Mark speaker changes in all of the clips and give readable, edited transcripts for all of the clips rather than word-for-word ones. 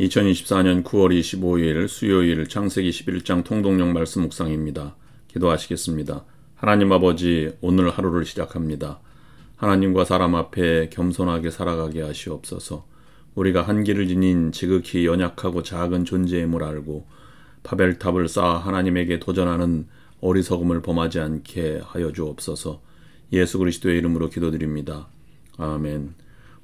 Speaker 1: 2024년 9월 25일 수요일 창세기 11장 통독령 말씀 묵상입니다. 기도하시겠습니다. 하나님 아버지, 오늘 하루를 시작합니다. 하나님과 사람 앞에 겸손하게 살아가게 하시옵소서. 우리가 한계를 지닌 지극히 연약하고 작은 존재임을 알고 바벨탑을 쌓아 하나님에게 도전하는 어리석음을 범하지 않게 하여 주옵소서. 예수 그리스도의 이름으로 기도드립니다. 아멘.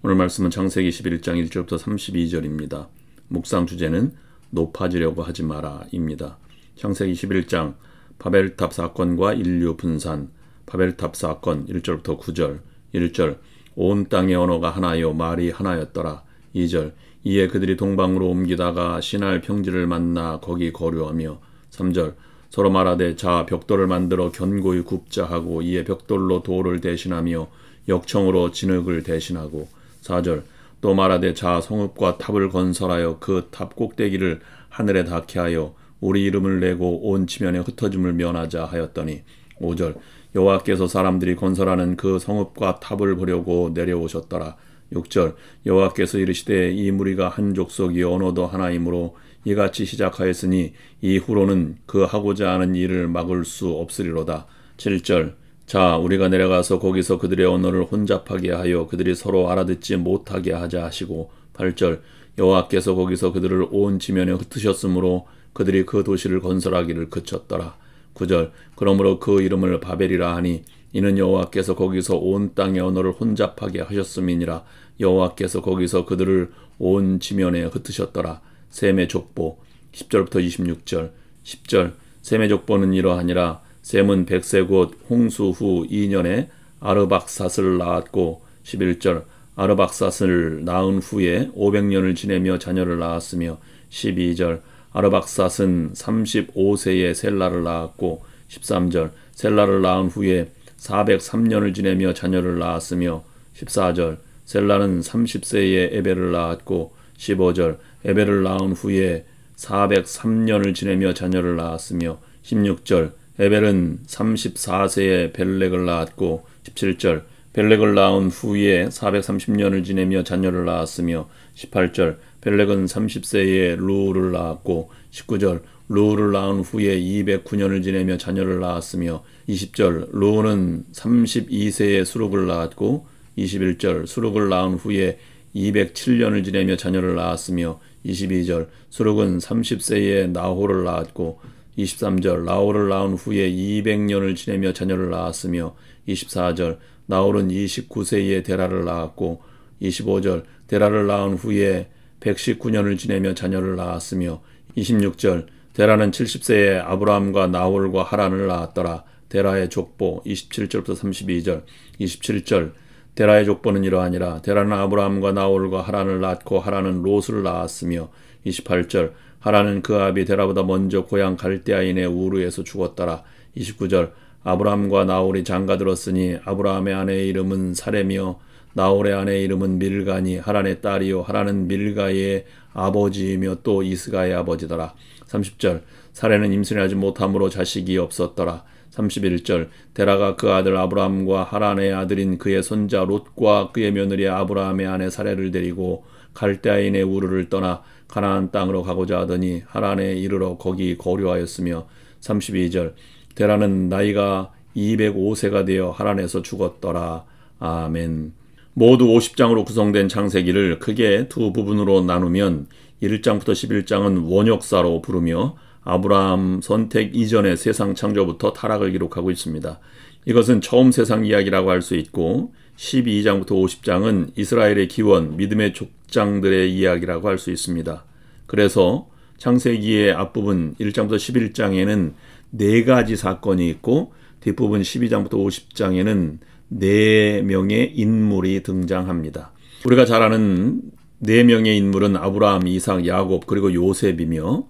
Speaker 1: 오늘 말씀은 창세기 11장 1절부터 32절입니다. 묵상 주제는 높아지려고 하지 마라 입니다. 창세기 11장 바벨탑 사건과 인류 분산. 바벨탑 사건 1절부터 9절. 1절 온 땅의 언어가 하나요 말이 하나였더라. 2절 이에 그들이 동방으로 옮기다가 시날 평지를 만나 거기 거류하며. 3절 서로 말하되 자 벽돌을 만들어 견고히 굽자 하고 이에 벽돌로 돌을 대신하며 역청으로 진흙을 대신하고. 4절 또 말하되 자 성읍과 탑을 건설하여 그 탑 꼭대기를 하늘에 닿게 하여 우리 이름을 내고 온 지면에 흩어짐을 면하자 하였더니. 5절 여호와께서 사람들이 건설하는 그 성읍과 탑을 보려고 내려오셨더라. 6절 여호와께서 이르시되 이 무리가 한 족속이 언어도 하나이므로 이같이 시작하였으니 이후로는 그 하고자 하는 일을 막을 수 없으리로다. 7절 자 우리가 내려가서 거기서 그들의 언어를 혼잡하게 하여 그들이 서로 알아듣지 못하게 하자 하시고. 8절 여호와께서 거기서 그들을 온 지면에 흩으셨으므로 그들이 그 도시를 건설하기를 그쳤더라. 9절 그러므로 그 이름을 바벨이라 하니 이는 여호와께서 거기서 온 땅의 언어를 혼잡하게 하셨음이니라. 여호와께서 거기서 그들을 온 지면에 흩으셨더라. 셈의 족보 10절부터 26절. 10절 셈의 족보는 이러하니라. 셈은 100세 곧 홍수 후 2년에 아르박삿을 낳았고. 11절 아르박삿을 낳은 후에 500년을 지내며 자녀를 낳았으며. 12절 아르박삿은 35세에 셀라를 낳았고. 13절 셀라를 낳은 후에 403년을 지내며 자녀를 낳았으며. 14절 셀라는 30세에 에벨을 낳았고. 15절 에벨을 낳은 후에 403년을 지내며 자녀를 낳았으며. 16절 에벨은 34세에 벨렉을 낳았고. 17절 벨렉을 낳은 후에 430년을 지내며 자녀를 낳았으며. 18절 벨렉은 30세에 루우를 낳았고. 19절 루우를 낳은 후에 209년을 지내며 자녀를 낳았으며. 20절 루우는 32세에 수룩을 낳았고. 21절 수룩을 낳은 후에 207년을 지내며 자녀를 낳았으며. 22절 수룩은 30세에 나홀을 낳았고. 23절 나홀을 낳은 후에 200년을 지내며 자녀를 낳았으며. 24절 나홀은 29세에 데라를 낳았고. 25절 데라를 낳은 후에 119년을 지내며 자녀를 낳았으며. 26절 데라는 70세에 아브라함과 나홀과 하란을 낳았더라. 데라의 족보 27절부터 32절. 27절 데라의 족보는 이러하니라. 데라는 아브라함과 나홀과 하란을 낳고 하란은 롯을 낳았으며. 28절 하란은 그 아비 데라보다 먼저 고향 갈대아인의 우르에서 죽었더라. 29절 아브라함과 나홀이 장가들었으니 아브라함의 아내의 이름은 사레며 나홀의 아내의 이름은 밀가니 하란의 딸이요 하란은 밀가의 아버지이며 또 이스가의 아버지더라. 30절 사레는 임신을 하지 못함으로 자식이 없었더라. 31절 데라가 그 아들 아브라함과 하란의 아들인 그의 손자 롯과 그의 며느리 아브라함의 아내 사레를 데리고 갈대아인의 우르를 떠나 가나안 땅으로 가고자 하더니 하란에 이르러 거기 거류하였으며. 32절 데라는 나이가 205세가 되어 하란에서 죽었더라. 아멘. 모두 50장으로 구성된 창세기를 크게 두 부분으로 나누면 1장부터 11장은 원역사로 부르며 아브라함 선택 이전의 세상 창조부터 타락을 기록하고 있습니다. 이것은 처음 세상 이야기라고 할 수 있고 12장부터 50장은 이스라엘의 기원, 믿음의 족장들의 이야기라고 할 수 있습니다. 그래서 창세기의 앞부분 1장부터 11장에는 4가지 사건이 있고 뒷부분 12장부터 50장에는 4명의 인물이 등장합니다. 우리가 잘 아는 4명의 인물은 아브라함, 이삭, 야곱 그리고 요셉이며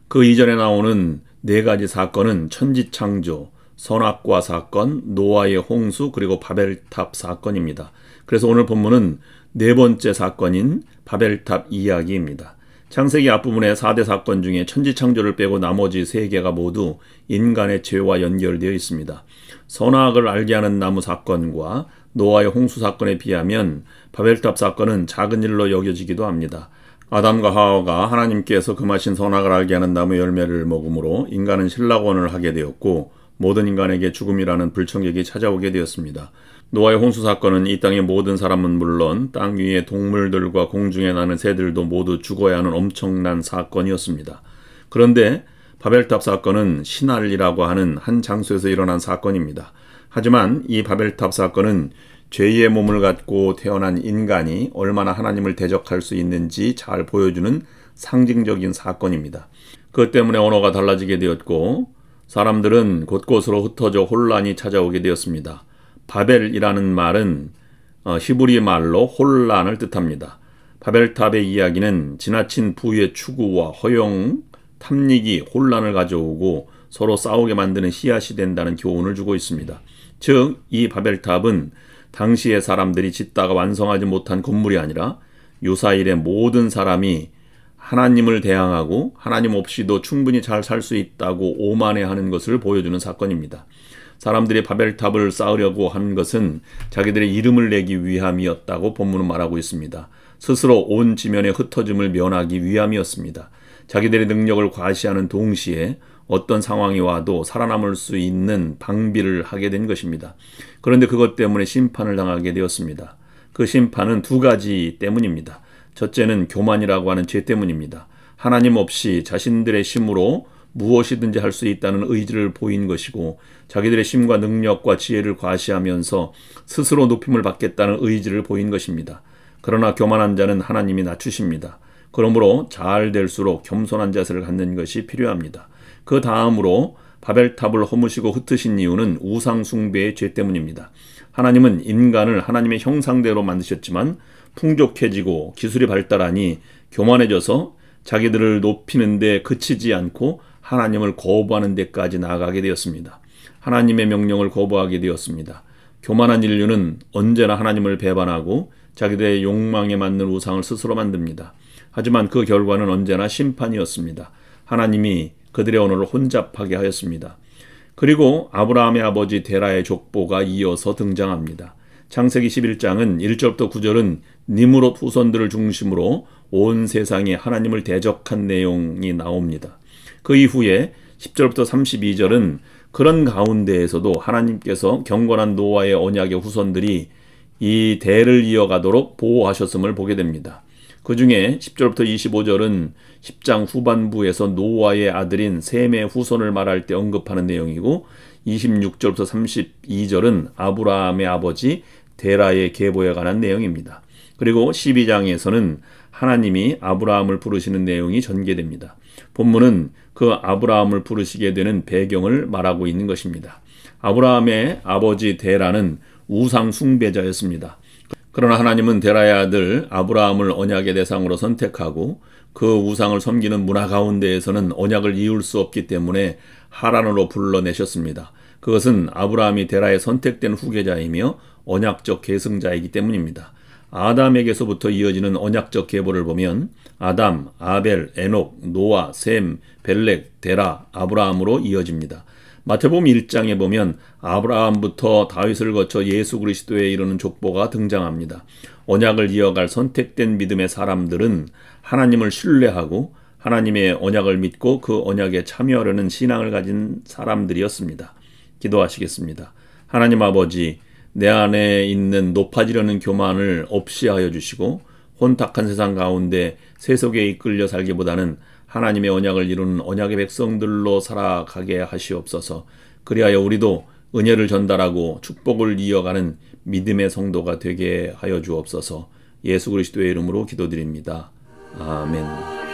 Speaker 1: 그 이전에 나오는 4가지 사건은 천지창조, 선악과 사건, 노아의 홍수 그리고 바벨탑 사건입니다. 그래서 오늘 본문은 4번째 사건인 바벨탑 이야기입니다. 창세기 앞부분의 4대 사건 중에 천지창조를 빼고 나머지 3개가 모두 인간의 죄와 연결되어 있습니다. 선악을 알게 하는 나무 사건과 노아의 홍수 사건에 비하면 바벨탑 사건은 작은 일로 여겨지기도 합니다. 아담과 하와가 하나님께서 금하신 선악을 알게 하는 나무 열매를 먹음으로 인간은 신락원을 하게 되었고 모든 인간에게 죽음이라는 불청객이 찾아오게 되었습니다. 노아의 홍수 사건은 이 땅의 모든 사람은 물론 땅 위의 동물들과 공중에 나는 새들도 모두 죽어야 하는 엄청난 사건이었습니다. 그런데 바벨탑 사건은 신할이라고 하는 한 장소에서 일어난 사건입니다. 하지만 이 바벨탑 사건은 죄의 몸을 갖고 태어난 인간이 얼마나 하나님을 대적할 수 있는지 잘 보여주는 상징적인 사건입니다. 그것 때문에 언어가 달라지게 되었고 사람들은 곳곳으로 흩어져 혼란이 찾아오게 되었습니다. 바벨이라는 말은 히브리 말로 혼란을 뜻합니다. 바벨탑의 이야기는 지나친 부의 추구와 허용, 탐닉이 혼란을 가져오고 서로 싸우게 만드는 씨앗이 된다는 교훈을 주고 있습니다. 즉, 이 바벨탑은 당시의 사람들이 짓다가 완성하지 못한 건물이 아니라 유사일의 모든 사람이 하나님을 대항하고 하나님 없이도 충분히 잘 살 수 있다고 오만해하는 것을 보여주는 사건입니다. 사람들이 바벨탑을 쌓으려고 한 것은 자기들의 이름을 내기 위함이었다고 본문은 말하고 있습니다. 스스로 온 지면의 흩어짐을 면하기 위함이었습니다. 자기들의 능력을 과시하는 동시에 어떤 상황이 와도 살아남을 수 있는 방비를 하게 된 것입니다. 그런데 그것 때문에 심판을 당하게 되었습니다. 그 심판은 두 가지 때문입니다. 첫째는 교만이라고 하는 죄 때문입니다. 하나님 없이 자신들의 힘으로 무엇이든지 할 수 있다는 의지를 보인 것이고 자기들의 힘과 능력과 지혜를 과시하면서 스스로 높임을 받겠다는 의지를 보인 것입니다. 그러나 교만한 자는 하나님이 낮추십니다. 그러므로 잘 될수록 겸손한 자세를 갖는 것이 필요합니다. 그 다음으로 바벨탑을 허무시고 흩으신 이유는 우상 숭배의 죄 때문입니다. 하나님은 인간을 하나님의 형상대로 만드셨지만 풍족해지고 기술이 발달하니 교만해져서 자기들을 높이는 데 그치지 않고 하나님을 거부하는 데까지 나아가게 되었습니다. 하나님의 명령을 거부하게 되었습니다. 교만한 인류는 언제나 하나님을 배반하고 자기들의 욕망에 맞는 우상을 스스로 만듭니다. 하지만 그 결과는 언제나 심판이었습니다. 하나님이 그들의 언어를 혼잡하게 하였습니다. 그리고 아브라함의 아버지 데라의 족보가 이어서 등장합니다. 창세기 11장은 1절부터 9절은 니므롯 후손들을 중심으로 온 세상에 하나님을 대적한 내용이 나옵니다. 그 이후에 10절부터 32절은 그런 가운데에서도 하나님께서 경건한 노아의 언약의 후손들이 이 대를 이어가도록 보호하셨음을 보게 됩니다. 그 중에 10절부터 25절은 10장 후반부에서 노아의 아들인 셈의 후손을 말할 때 언급하는 내용이고 26절부터 32절은 아브라함의 아버지 데라의 계보에 관한 내용입니다. 그리고 12장에서는 하나님이 아브라함을 부르시는 내용이 전개됩니다. 본문은 그 아브라함을 부르시게 되는 배경을 말하고 있는 것입니다. 아브라함의 아버지 데라는 우상 숭배자였습니다. 그러나 하나님은 데라의 아들 아브라함을 언약의 대상으로 선택하고 그 우상을 섬기는 문화 가운데에서는 언약을 이을 수 없기 때문에 하란으로 불러내셨습니다. 그것은 아브라함이 데라의 선택된 후계자이며 언약적 계승자이기 때문입니다. 아담에게서부터 이어지는 언약적 계보를 보면 아담, 아벨, 에녹, 노아, 셈, 벨렉, 데라, 아브라함으로 이어집니다. 마태복음 1장에 보면 아브라함부터 다윗을 거쳐 예수 그리스도에 이르는 족보가 등장합니다. 언약을 이어갈 선택된 믿음의 사람들은 하나님을 신뢰하고 하나님의 언약을 믿고 그 언약에 참여하려는 신앙을 가진 사람들이었습니다. 기도하시겠습니다. 하나님 아버지, 내 안에 있는 높아지려는 교만을 없이 하여 주시고 혼탁한 세상 가운데 세속에 이끌려 살기보다는 하나님의 언약을 이루는 언약의 백성들로 살아가게 하시옵소서. 그리하여 우리도 은혜를 전달하고 축복을 이어가는 믿음의 성도가 되게 하여 주옵소서. 예수 그리스도의 이름으로 기도드립니다. 아멘.